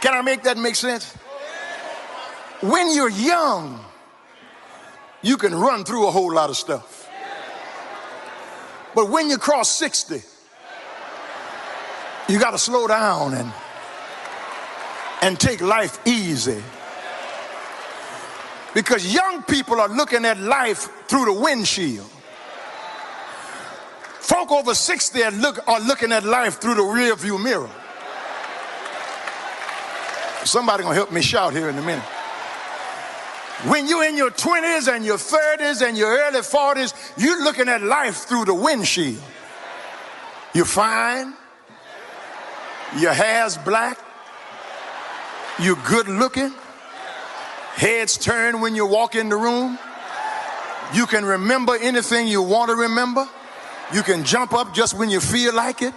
Can I make that make sense? When you're young, you can run through a whole lot of stuff. But when you cross 60, you got to slow down and take life easy. Because young people are looking at life through the windshield. Folk over 60 are looking at life through the rearview mirror. Somebody gonna help me shout here in a minute. When you're in your 20s and your 30s and your early 40s, you're looking at life through the windshield. You're fine. Your hair's black. You're good looking. Heads turn when you walk in the room. You can remember anything you want to remember. You can jump up just when you feel like it.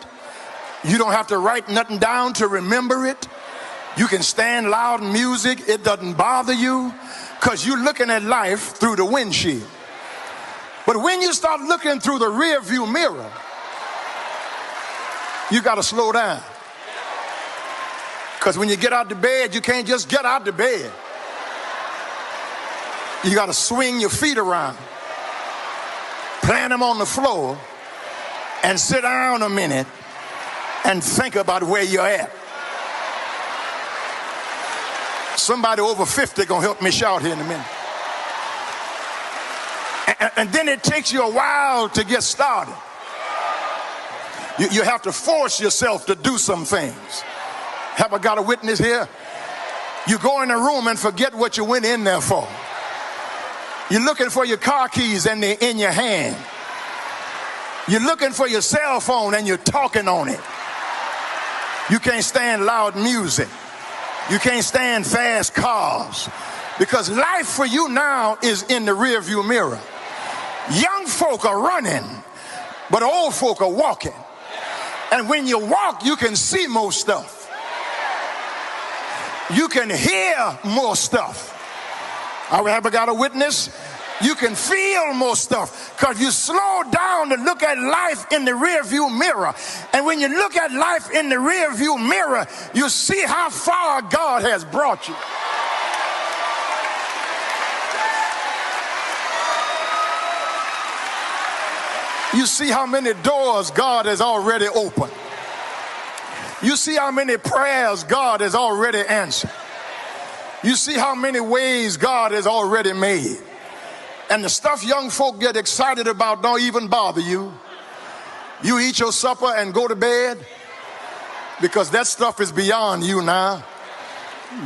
You don't have to write nothing down to remember it. You can stand loud music. It doesn't bother you because you're looking at life through the windshield. But when you start looking through the rear view mirror, you got to slow down. Because when you get out the bed, you can't just get out the bed. You got to swing your feet around, plant them on the floor, and sit down a minute and think about where you're at. Somebody over 50 gonna help me shout here in a minute. And then it takes you a while to get started. You have to force yourself to do some things. Have I got a witness here? You go in a room and forget what you went in there for. You're looking for your car keys and they're in your hand. You're looking for your cell phone and you're talking on it. You can't stand loud music. You can't stand fast cars. Because life for you now is in the rearview mirror. Young folk are running, but old folk are walking. And when you walk, you can see more stuff. You can hear more stuff. I ever got a witness? You can feel more stuff because you slow down to look at life in the rearview mirror. And when you look at life in the rearview mirror, you see how far God has brought you. You see how many doors God has already opened. You see how many prayers God has already answered. You see how many ways God has already made. And the stuff young folk get excited about don't even bother you. You eat your supper and go to bed because that stuff is beyond you now.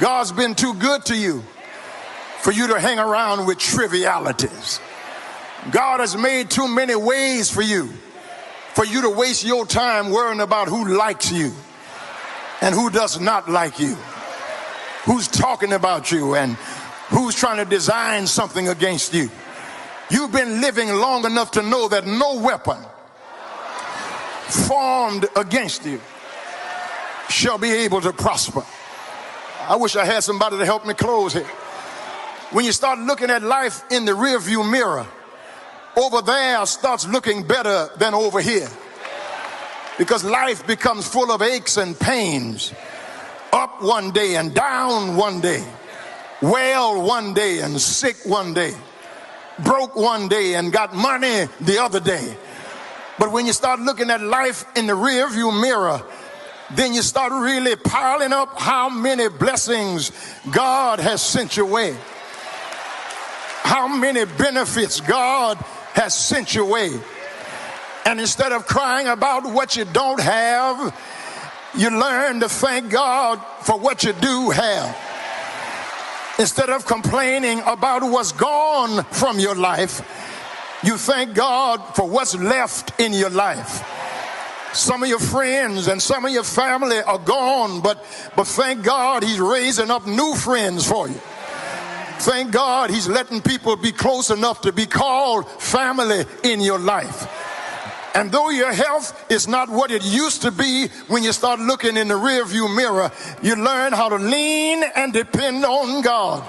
God's been too good to you for you to hang around with trivialities. God has made too many ways for you to waste your time worrying about who likes you and who does not like you, who's talking about you and who's trying to design something against you. You've been living long enough to know that no weapon formed against you shall be able to prosper. I wish I had somebody to help me close here. When you start looking at life in the rearview mirror, over there starts looking better than over here. Because life becomes full of aches and pains. Up one day and down one day. Well one day and sick one day. Broke one day and got money the other day. But when you start looking at life in the rearview mirror, then you start really piling up how many blessings God has sent your way. How many benefits God has sent your way. And instead of crying about what you don't have, you learn to thank God for what you do have. Instead of complaining about what's gone from your life, you thank God for what's left in your life. Some of your friends and some of your family are gone, but thank God he's raising up new friends for you. Thank God he's letting people be close enough to be called family in your life. And though your health is not what it used to be, when you start looking in the rearview mirror, you learn how to lean and depend on God.